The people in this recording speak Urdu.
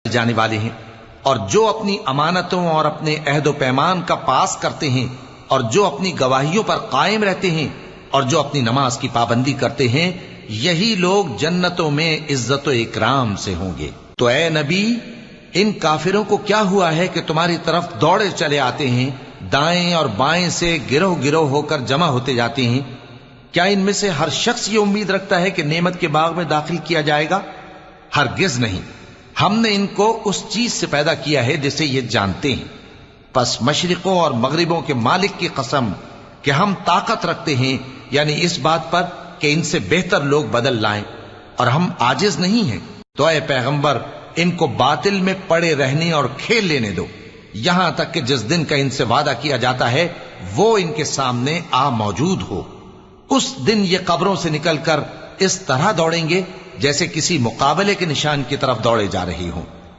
جانے والے ہیں، اور جو اپنی امانتوں اور اپنے عہد و پیمان کا پاس کرتے ہیں، اور جو اپنی گواہیوں پر قائم رہتے ہیں، اور جو اپنی نماز کی پابندی کرتے ہیں، یہی لوگ جنتوں میں عزت و اکرام سے ہوں گے۔ تو اے نبی، ان کافروں کو کیا ہوا ہے کہ تمہاری طرف دوڑے چلے آتے ہیں، دائیں اور بائیں سے گروہ گروہ ہو کر جمع ہوتے جاتے ہیں؟ کیا ان میں سے ہر شخص یہ امید رکھتا ہے کہ نعمت کے باغ میں داخل کیا جائے گا؟ ہرگز نہیں۔ ہم نے ان کو اس چیز سے پیدا کیا ہے جسے یہ جانتے ہیں۔ پس مشرقوں اور مغربوں کے مالک کی قسم کہ ہم طاقت رکھتے ہیں، یعنی اس بات پر کہ ان سے بہتر لوگ بدل لائیں، اور ہم عاجز نہیں ہیں۔ تو اے پیغمبر، ان کو باطل میں پڑے رہنے اور کھیل لینے دو، یہاں تک کہ جس دن کا ان سے وعدہ کیا جاتا ہے وہ ان کے سامنے آ موجود ہو۔ اس دن یہ قبروں سے نکل کر اس طرح دوڑیں گے جیسے کسی مقابلے کے نشان کی طرف دوڑے جا رہے ہوں۔